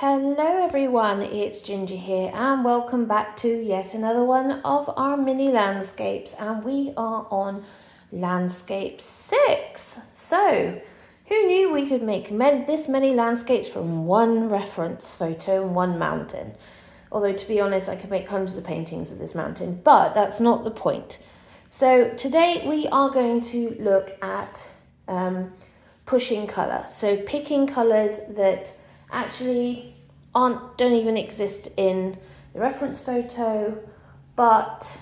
Hello everyone, it's Ginger here and welcome back to yet another one of our mini landscapes, and we are on landscape 6. So, who knew we could make this many landscapes from one reference photo and one mountain? Although to be honest, I could make hundreds of paintings of this mountain, but that's not the point. So today we are going to look at pushing colour. So picking colours that actually don't even exist in the reference photo, but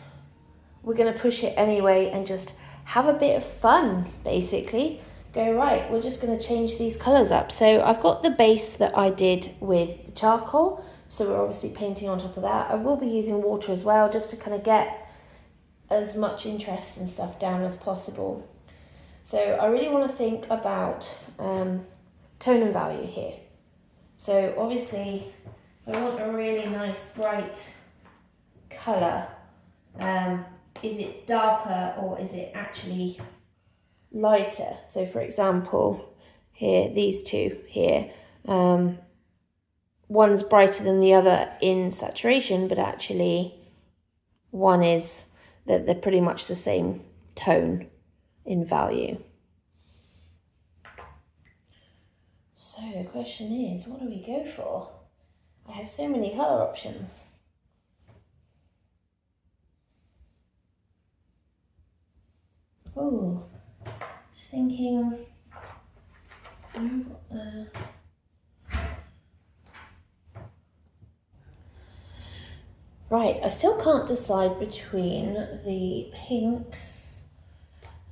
we're going to push it anyway and just have a bit of fun, basically. Go, right, we're just going to change these colours up. So I've got the base that I did with the charcoal, so we're obviously painting on top of that. I will be using water as well, just to kind of get as much interest and stuff down as possible. So I really want to think about tone and value here. So obviously, if I want a really nice bright colour, is it darker or is it actually lighter? So for example, here, these two here, one's brighter than the other in saturation, but actually one is that they're pretty much the same tone in value. So the question is, what do we go for? I have so many colour options. Oh, just thinking, right, I still can't decide between the pinks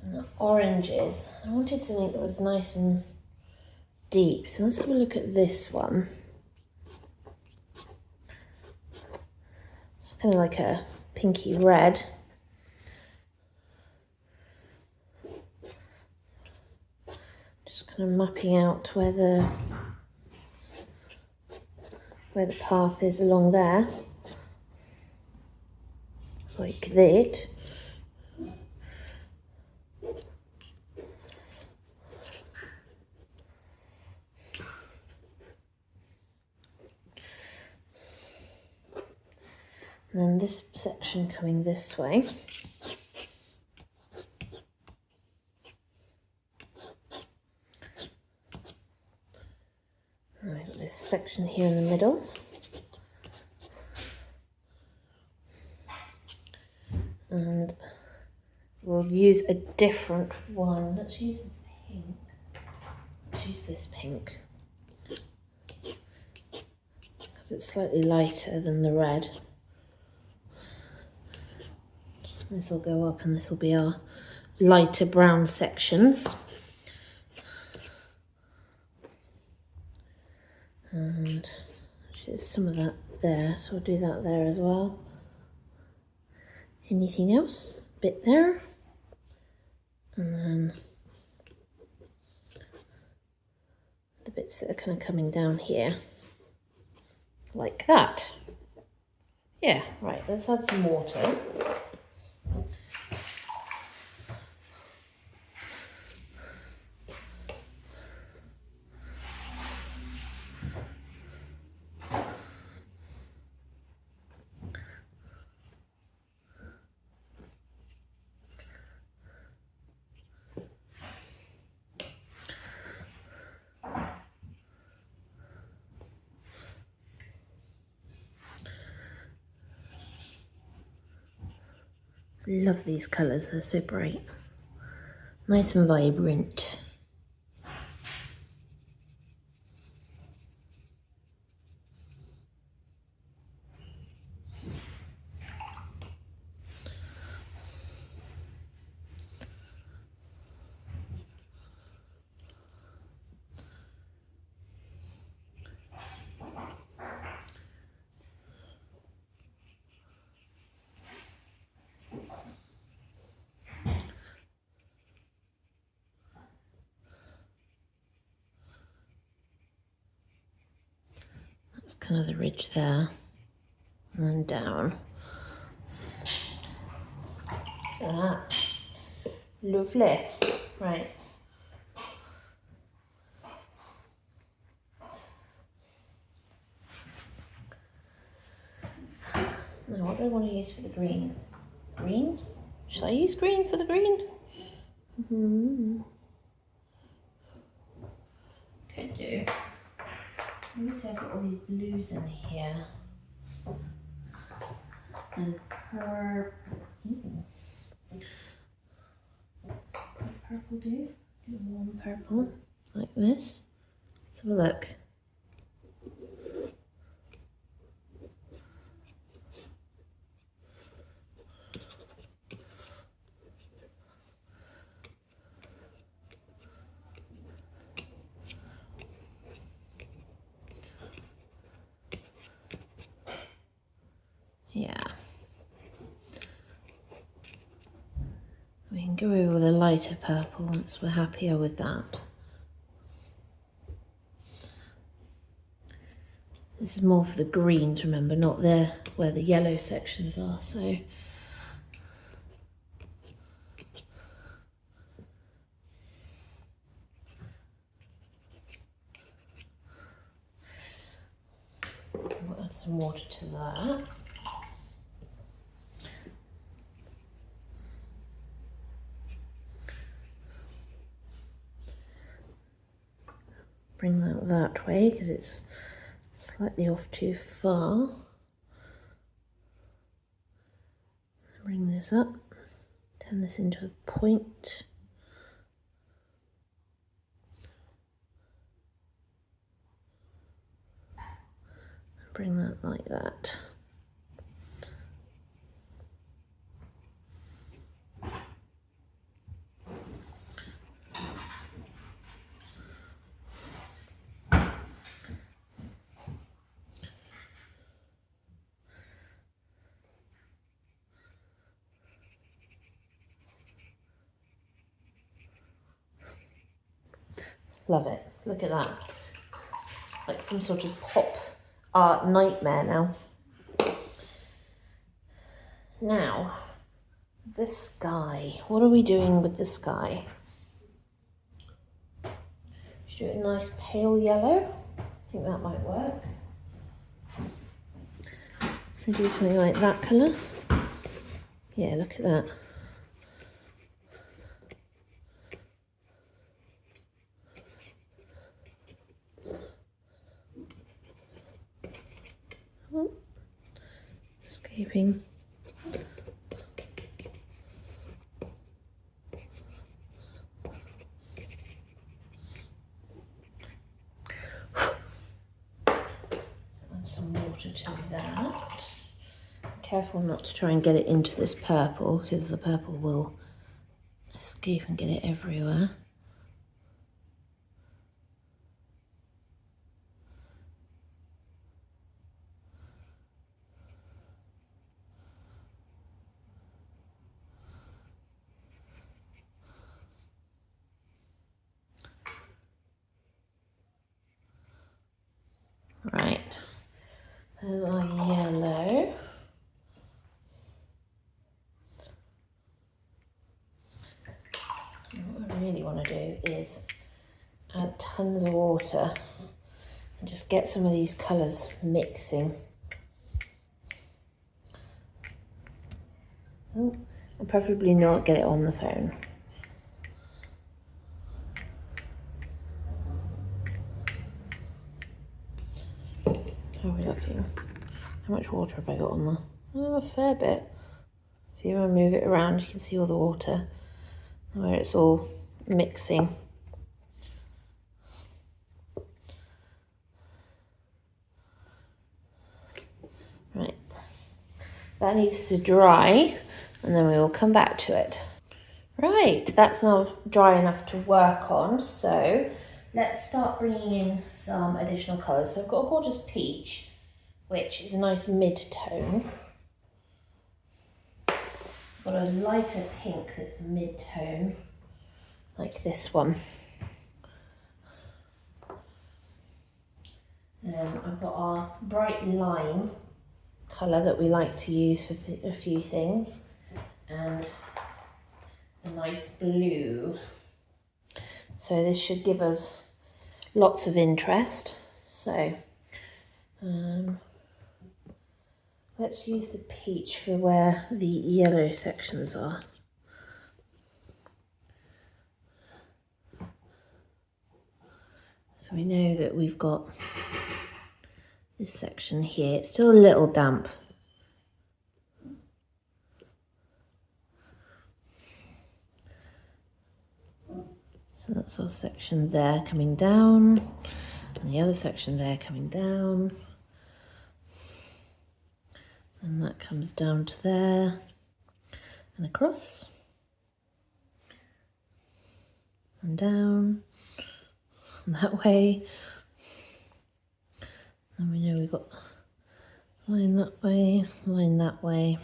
and the oranges. I wanted something that was nice and deep, so let's have a look at this one. It's kind of like a pinky red. Just kind of mapping out where the path is along there, like that. And then this section coming this way. Right, got this section here in the middle. And we'll use a different one. Let's use the pink. Let's use this pink, because it's slightly lighter than the red. This will go up and this will be our lighter brown sections. And there's some of that there, so we'll do that there as well. Anything else? Bit there. And then the bits that are kind of coming down here. Like that. Yeah, right, let's add some water. Love these colours, they're so bright. Nice and vibrant. That's kind of the ridge there, and then down. Ah, lovely. Right. want to use for the green? Green? Should I use green for the green? Could do. Let me see, I've got all these blues in here. And purple do? Do a warm purple, like this. Let's have a look. Yeah. We can go over with a lighter purple once we're happier with that. This is more for the greens, remember, not there where the yellow sections are, so. We'll add some water to that. Bring that way because it's slightly off too far. Bring this up, turn this into a point. Bring that like that. Love it. Look at that. Like some sort of pop art nightmare now. Now, the sky. What are we doing with the sky? Should do it a nice pale yellow. I think that might work. Should we do something like that colour? Yeah, look at that. Oh, escaping. Add some water to that. Careful not to try and get it into this purple because the purple will escape and get it everywhere. Right, there's our yellow. What I really want to do is add tons of water and just get some of these colours mixing. Oh, and preferably not get it on the phone. How are we looking? How much water have I got on there? Oh, a fair bit. See, if I move it around, you can see all the water where it's all mixing. Right, that needs to dry and then we will come back to it. Right, that's now dry enough to work on, so let's start bringing in some additional colours. So I've got a gorgeous peach, which is a nice mid-tone. I've got a lighter pink that's mid-tone, like this one. I've got our bright lime colour that we like to use for a few things, and a nice blue. So this should give us lots of interest. So where let's use the peach for where the yellow sections are. So we know that we've got this section here. It's still a little damp. So that's our section there coming down, and the other section there coming down. And that comes down to there and across and down and that way. And we know we've got line that way, line that way.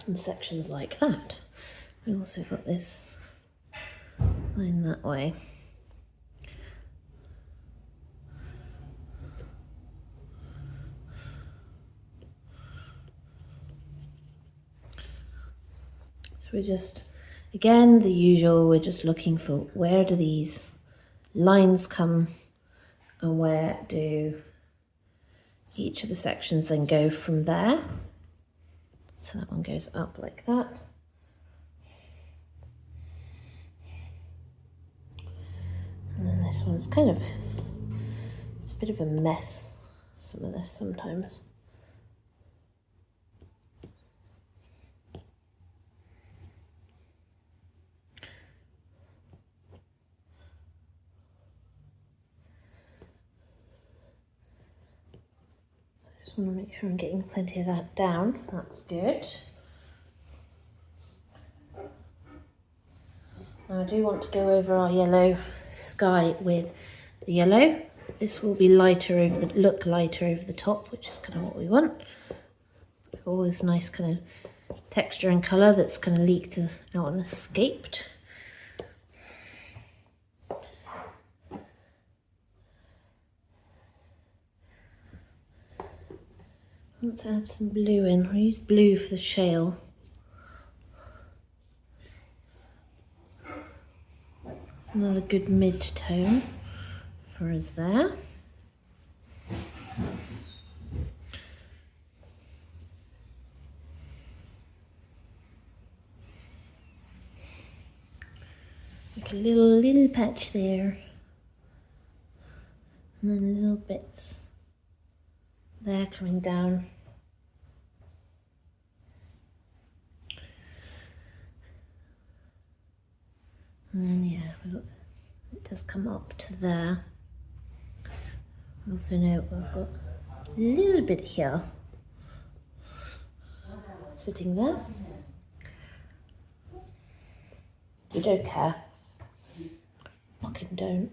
And sections like that. We also got this line that way. We're just, again, the usual, we're just looking for where do these lines come and where do each of the sections then go from there. So that one goes up like that. And then this one's kind of, it's a bit of a mess, some of this sometimes. Just want to make sure I'm getting plenty of that down. That's good. Now I do want to go over our yellow sky with the yellow. This will be lighter over the, look lighter over the top, which is kind of what we want. All this nice kind of texture and colour that's kind of leaked out and escaped. Let's add some blue in. I'll use blue for the shale. It's another good mid-tone for us there. Like a little patch there. And then little bits there coming down. And then yeah, we've got, it does come up to there. Also know I've got a little bit here sitting there. You don't care. Fucking don't.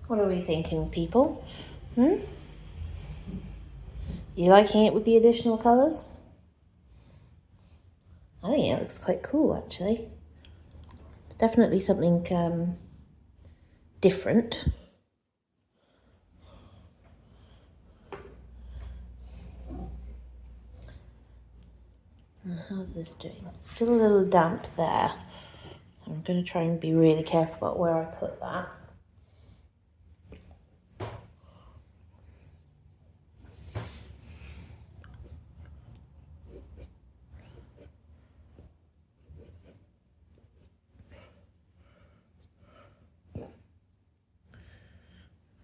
What are we thinking, people? You liking it with the additional colours? I think it looks quite cool actually. It's definitely something different. How's this doing? Still a little damp there. I'm going to try and be really careful about where I put that.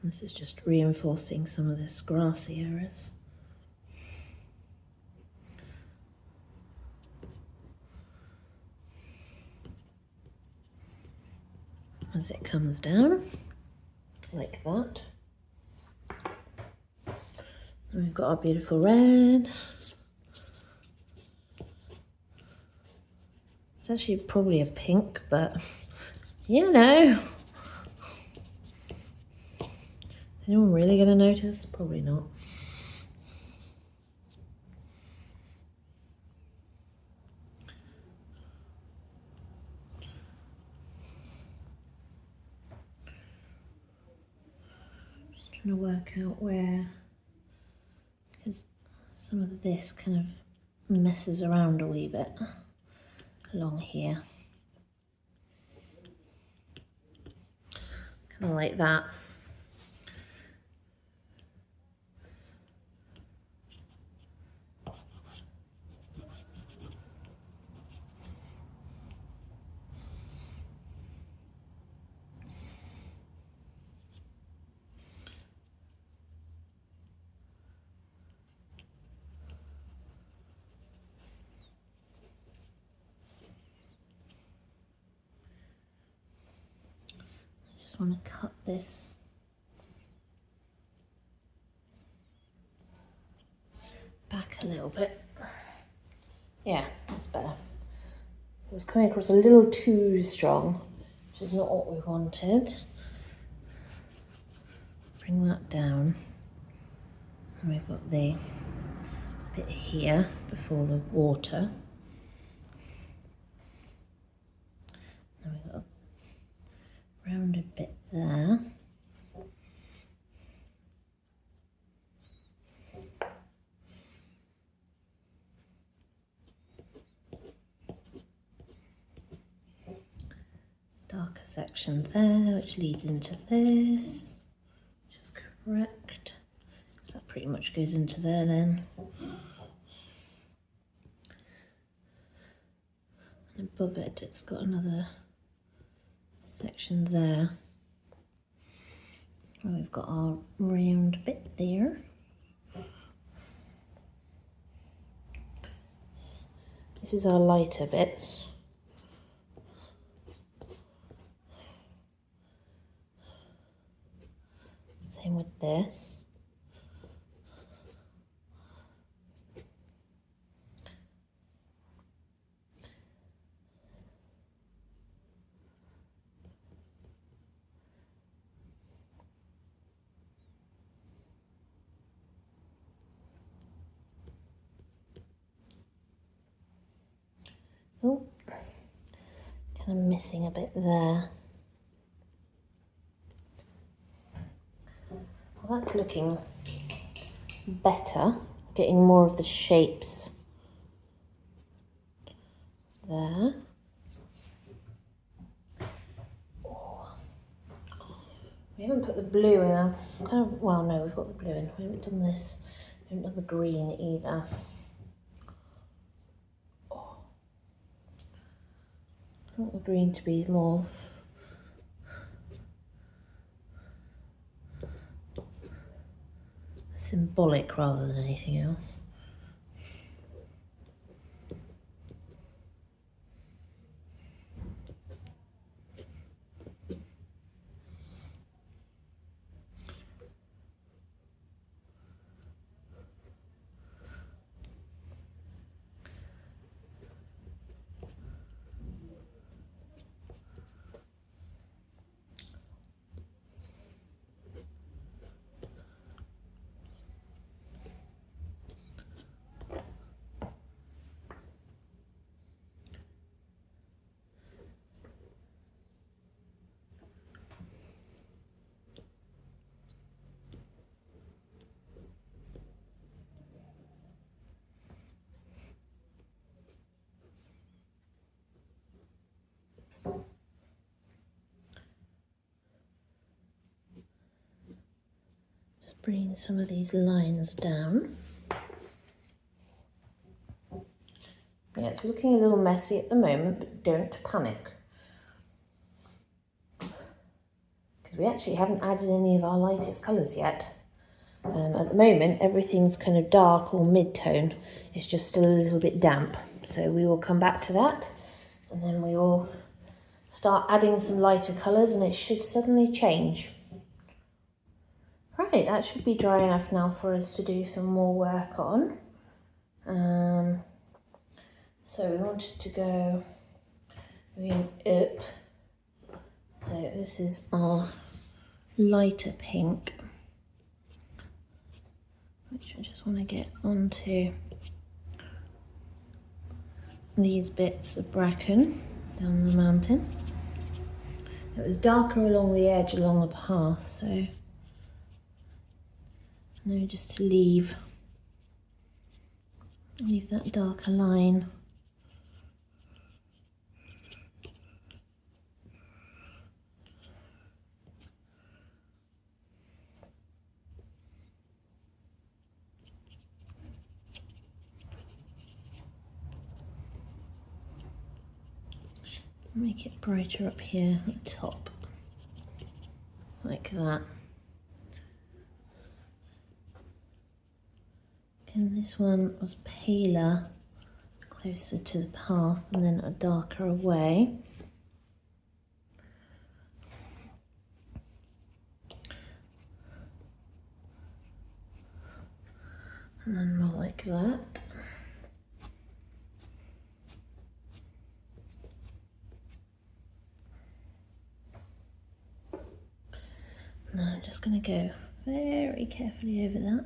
This is just reinforcing some of this grassy areas. As it comes down, like that. And we've got our beautiful red. It's actually probably a pink, but you know. Is anyone really going to notice? Probably not. Just trying to work out where, because some of this kind of messes around a wee bit along here. Kind of like that. Just want to cut this back a little bit. Yeah, that's better. It was coming across a little too strong, which is not what we wanted. Bring that down. And we've got the bit here before the water. Then we've got a rounded bit there. Darker section there, which leads into this, which is correct. So that pretty much goes into there then. And above it, it's got another section there. And we've got our round bit there. This is our lighter bit. Same with this. Oh, kind of missing a bit there. Well, that's looking better, getting more of the shapes there. Oh. We haven't put the blue in. Well, no, we've got the blue in. We haven't done this. We haven't done the green either. Oh. I want the green to be more symbolic rather than anything else. bring some of these lines down. Yeah, it's looking a little messy at the moment, but don't panic. Because we actually haven't added any of our lightest colours yet. At the moment, everything's kind of dark or mid-tone. It's just still a little bit damp. So we will come back to that, and then we will start adding some lighter colours, and it should suddenly change. Right, that should be dry enough now for us to do some more work on. So we wanted to go up. So this is our lighter pink, which I just want to get onto these bits of bracken down the mountain. It was darker along the edge, along the path, so now just to leave that darker line. Make it brighter up here at the top, like that. And this one was paler, closer to the path, and then a darker away. And then more like that. Now I'm just going to go very carefully over that.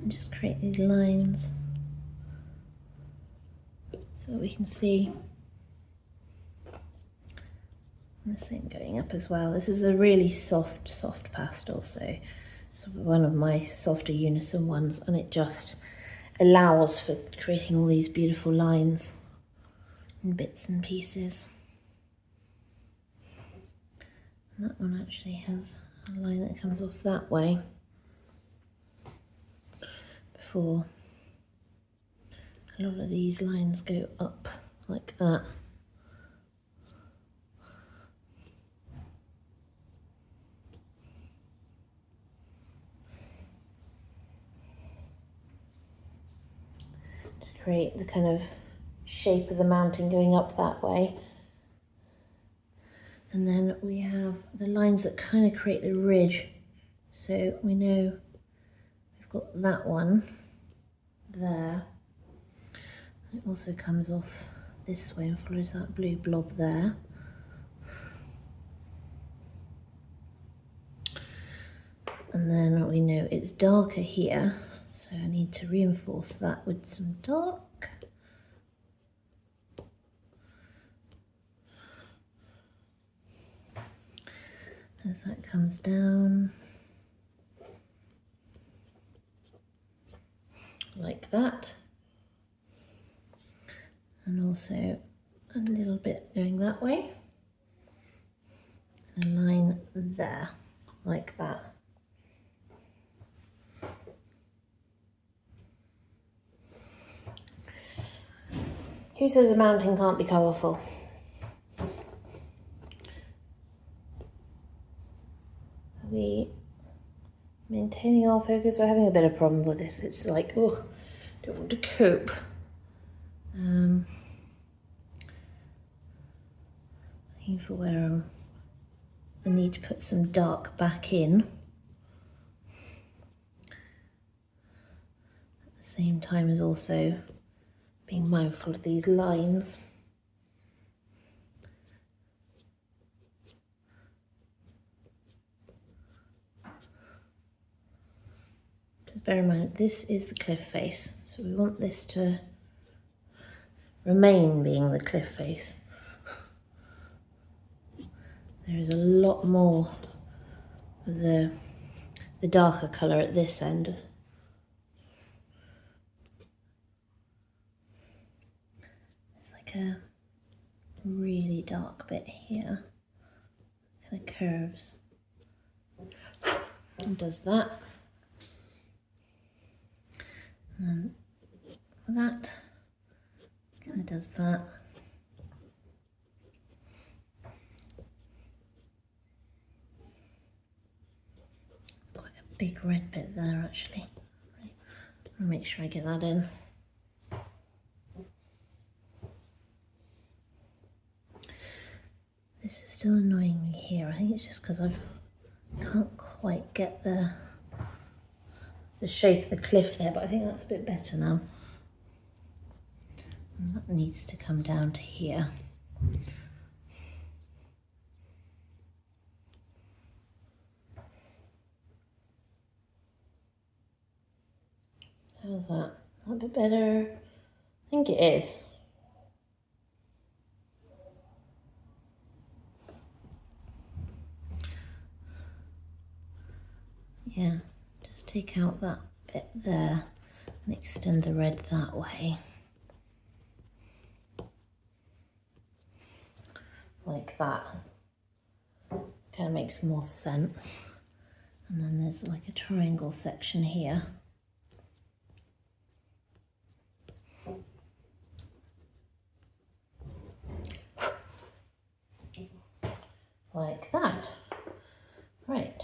And just create these lines so that we can see. And the same going up as well. This is a really soft pastel, so it's one of my softer unison ones, and it just allows for creating all these beautiful lines and bits and pieces. And that one actually has a line that comes off that way before a lot of these lines go up like that. Create the kind of shape of the mountain going up that way. And then we have the lines that kind of create the ridge. So we know we've got that one there. It also comes off this way and follows that blue blob there. And then we know it's darker here. So I need to reinforce that with some dark. As that comes down, like that. And also a little bit going that way. And a line there, like that. Who says a mountain can't be colourful? Are we maintaining our focus? We're having a bit of problem with this. It's like, oh, don't want to cope. Looking for where I need to put some dark back in. At the same time as also being mindful of these lines. Because bear in mind, this is the cliff face, so we want this to remain being the cliff face. There is a lot more of the the darker colour at this end. It's like a really dark bit here, kind of curves, and does that. And that kind of does that. Quite a big red bit there actually. I'll make sure I get that in. This is still annoying me here. I think it's just because I can't quite get the shape of the cliff there, but I think that's a bit better now. And that needs to come down to here. How's that? A bit better? I think it is. Yeah, just take out that bit there and extend the red that way. Like that. Kind of makes more sense. And then there's like a triangle section here. Like that. Right.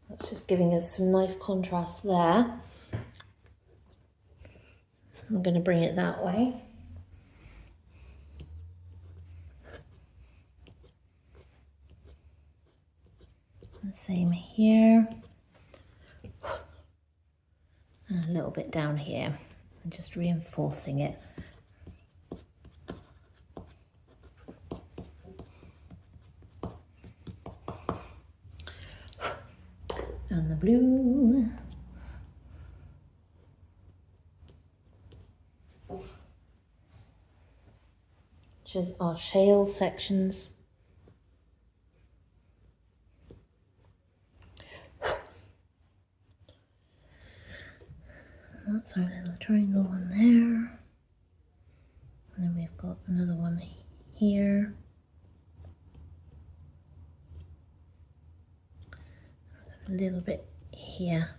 That's just giving us some nice contrast there. I'm going to bring it that way. The same here. And a little bit down here. And just reinforcing it. And the blue. Which is our shale sections. And that's our little triangle one there. And then we've got another one here. A little bit here.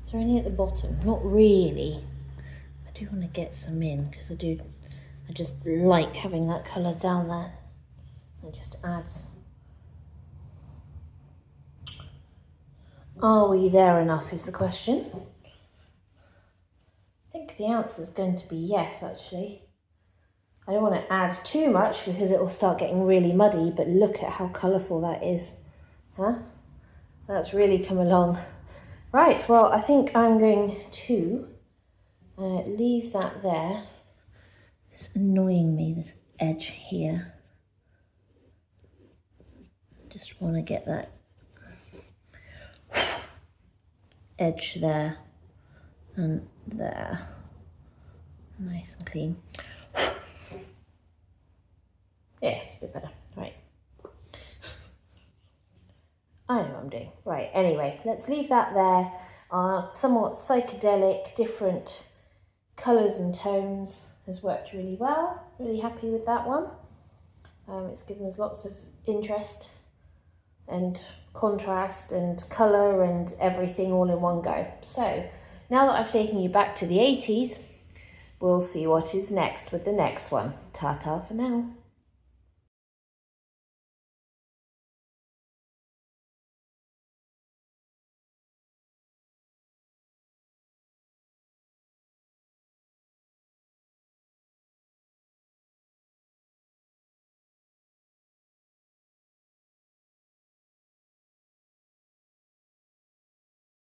Is there any at the bottom? Not really. I do want to get some in because I just like having that colour down there. It just adds. Are we there enough is the question. I think the answer is going to be yes, actually. I don't want to add too much because it will start getting really muddy, but look at how colourful that is. Huh? That's really come along. Right, well, I think I'm going to leave that there. It's annoying me, this edge here. Just want to get that edge there and there. Nice and clean. Yeah, it's a bit better. Right. I know what I'm doing. Right, anyway, let's leave that there. Somewhat psychedelic, different colours and tones has worked really well. Really happy with that one. It's given us lots of interest and contrast and colour and everything all in one go. So, now that I've taken you back to the 80s, we'll see what is next with the next one. Ta-ta for now.